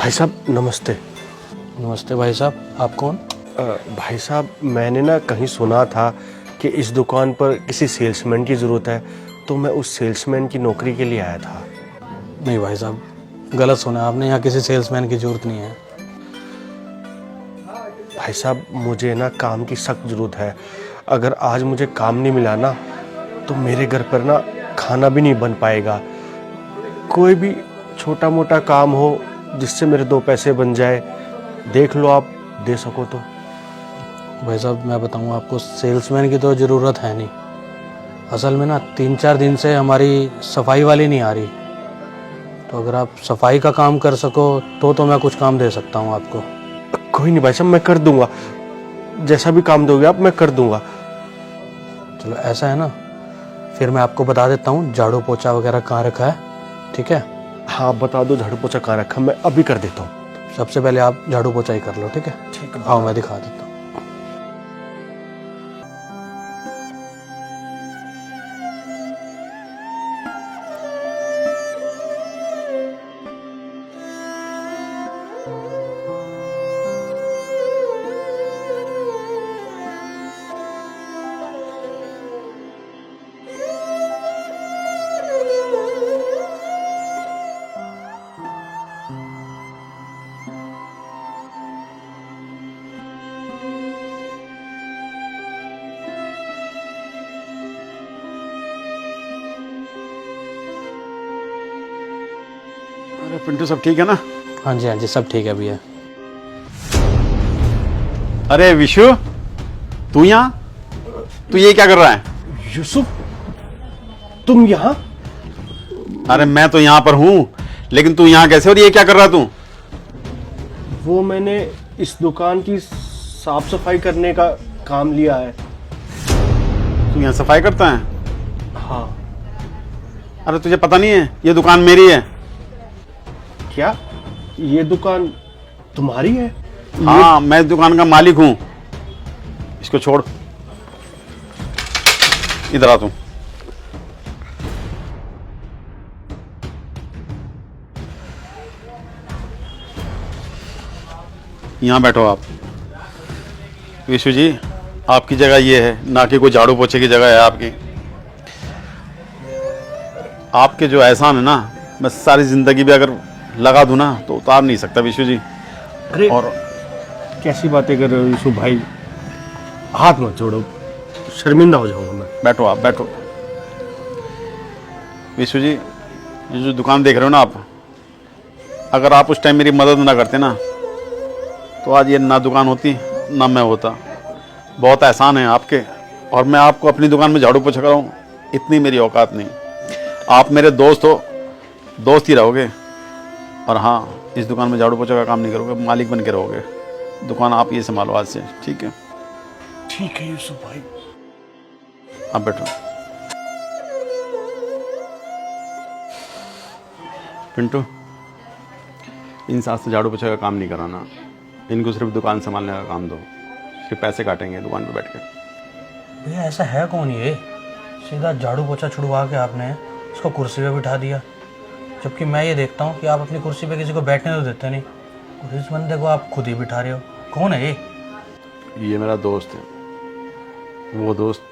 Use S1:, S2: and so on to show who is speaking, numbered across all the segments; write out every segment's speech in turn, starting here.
S1: भाई साहब नमस्ते।
S2: नमस्ते भाई साहब, आप कौन?
S1: भाई साहब मैंने ना कहीं सुना था कि इस दुकान पर किसी सेल्समैन की ज़रूरत है, तो मैं उस सेल्समैन की नौकरी के लिए आया था।
S2: नहीं भाई साहब, गलत सुना आपने। यहाँ किसी सेल्समैन की ज़रूरत नहीं है।
S1: भाई साहब मुझे ना काम की सख्त ज़रूरत है। अगर आज मुझे काम नहीं मिला ना तो मेरे घर पर ना खाना भी नहीं बन पाएगा। कोई भी छोटा मोटा काम हो जिससे मेरे 2 पैसे बन जाए, देख लो आप, दे सको तो।
S2: भाई साहब मैं बताऊँ आपको, सेल्समैन की तो ज़रूरत है नहीं। असल में ना 3-4 दिन से हमारी सफाई वाली नहीं आ रही, तो अगर आप सफाई का काम कर सको तो मैं कुछ काम दे सकता हूँ आपको।
S1: कोई नहीं भाई साहब, मैं कर दूंगा। जैसा भी काम दोगे आप, मैं कर दूंगा।
S2: चलो ऐसा है ना, फिर मैं आपको बता देता हूँ झाड़ू पोछा वगैरह कहाँ रखा है, ठीक है?
S1: हाँ बता दो झाड़ू पोछा कहाँ रखा, मैं अभी कर देता हूँ।
S2: सबसे पहले आप झाड़ू पोछा ही कर लो, ठीक है?
S1: ठीक है।
S2: आओ मैं दिखा देता हूँ।
S3: अरे पिंटू सब ठीक है ना?
S2: हाँ जी सब ठीक है भैया।
S3: अरे विशु, तू ये क्या कर रहा है?
S1: यूसुफ, तुम यहाँ?
S3: अरे मैं तो यहाँ पर हूँ, लेकिन तू यहाँ कैसे और ये क्या कर रहा तू?
S1: वो मैंने इस दुकान की साफ सफाई करने का काम लिया है।
S3: तू यहाँ सफाई करता है?
S1: हाँ।
S3: अरे तुझे पता नहीं है ये दुकान मेरी है?
S1: क्या ये दुकान तुम्हारी है?
S3: हाँ मैं इस दुकान का मालिक हूँ। इसको छोड़, इधर आ तू। यहाँ बैठो आप। विशु जी, आपकी जगह ये है, ना कि कोई झाड़ू पोछे की जगह है आपकी। आपके जो एहसान है ना, मैं सारी जिंदगी भी अगर लगा दूं ना तो उतार नहीं सकता विशु जी।
S1: अरे
S3: और
S1: कैसी बातें कर रहे हो यूसुफ भाई, हाथ मत जोड़ो, शर्मिंदा हो जाऊंगा मैं।
S3: बैठो आप, बैठो। विशु जी, ये जो दुकान देख रहे हो ना आप, अगर आप उस टाइम मेरी मदद ना करते ना तो आज ये ना दुकान होती ना मैं होता। बहुत एहसान है आपके, और मैं आपको अपनी दुकान में झाड़ू पोछा कराऊं, इतनी मेरी औकात नहीं। आप मेरे दोस्त हो, दोस्त ही रहोगे। और हाँ, इस दुकान में झाड़ू पोछा का काम नहीं करोगे, मालिक बन के रहोगे। दुकान आप ये संभालो आज से, ठीक है?
S1: ठीक है यूसुफ भाई।
S3: आप बैठो। पिंटू, इन साथ से झाड़ू पोछा का काम नहीं कराना, इनको सिर्फ दुकान संभालने का काम दो। फिर पैसे काटेंगे दुकान पे बैठ के।
S2: भैया ऐसा है कौन ये, सीधा झाड़ू पोछा छुड़वा के आपने उसको कुर्सी पे बिठा दिया, जबकि मैं ये देखता हूँ कि आप अपनी कुर्सी पे किसी को बैठने तो देते नहीं, और इस बंदे को आप खुद ही बिठा रहे हो। कौन है
S3: ये मेरा दोस्त है। वो दोस्त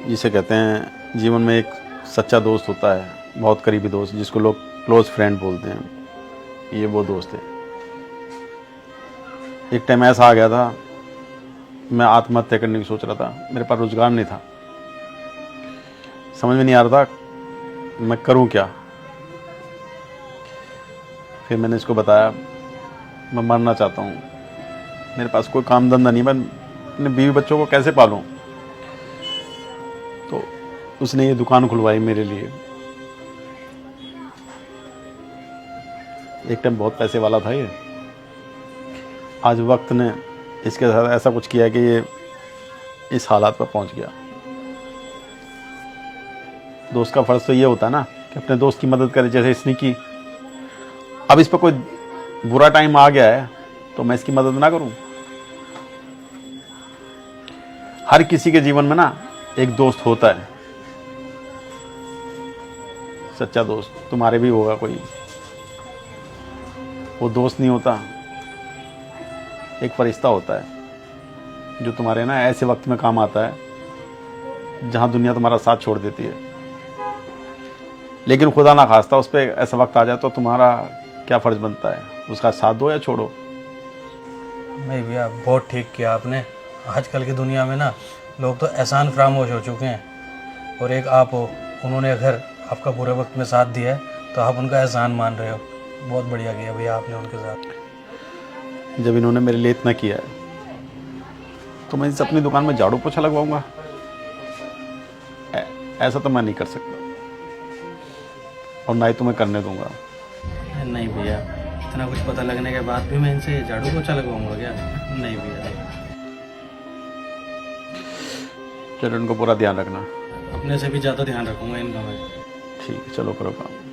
S3: जिसे कहते हैं जीवन में एक सच्चा दोस्त होता है, बहुत करीबी दोस्त, जिसको लोग क्लोज फ्रेंड बोलते हैं। ये वो दोस्त है। एक टाइम ऐसा आ गया था, मैं आत्महत्या करने की सोच रहा था। मेरे पास रोजगार नहीं था, समझ में नहीं आ रहा था मैं करूं क्या। फिर मैंने इसको बताया मैं मरना चाहता हूं, मेरे पास कोई काम धंधा नहीं, मैं अपने बीवी बच्चों को कैसे पालूं। तो उसने ये दुकान खुलवाई मेरे लिए। एक टाइम बहुत पैसे वाला था ये, आज वक्त ने इसके साथ ऐसा कुछ किया कि ये इस हालात पर पहुंच गया। दोस्त का फर्ज तो ये होता है ना कि अपने दोस्त की मदद करे, जैसे इसने की। अब इस पर कोई बुरा टाइम आ गया है तो मैं इसकी मदद ना करूं? हर किसी के जीवन में ना एक दोस्त होता है, सच्चा दोस्त। तुम्हारे भी होगा कोई। वो दोस्त नहीं होता, एक फरिश्ता होता है जो तुम्हारे ना ऐसे वक्त में काम आता है जहां दुनिया तुम्हारा साथ छोड़ देती है। लेकिन खुदा ना खास्ता उस पर ऐसा वक्त आ जाए तो तुम्हारा क्या फ़र्ज बनता है, उसका साथ दो या छोड़ो।
S2: नहीं भैया, बहुत ठीक किया आपने। आजकल की दुनिया में ना लोग तो एहसान फरामोश हो चुके हैं, और एक आप हो, उन्होंने अगर आपका बुरे वक्त में साथ दिया है तो आप उनका एहसान मान रहे हो। बहुत बढ़िया किया भैया आपने उनके साथ।
S3: जब इन्होंने मेरे लिए इतना किया है तो मैं इनसे अपनी दुकान में झाड़ू पोछा लगवाऊंगा? ऐसा तो मैं नहीं कर सकता, और ना ही तुम्हें करने दूंगा।
S2: नहीं भैया, इतना कुछ पता लगने के बाद भी मैं इनसे झाड़ू पोछा लगवाऊंगा क्या? नहीं भैया।
S3: चलो, इनको पूरा ध्यान रखना।
S2: अपने से भी ज़्यादा ध्यान रखूंगा इनका मैं।
S3: ठीक है, चलो करो काम।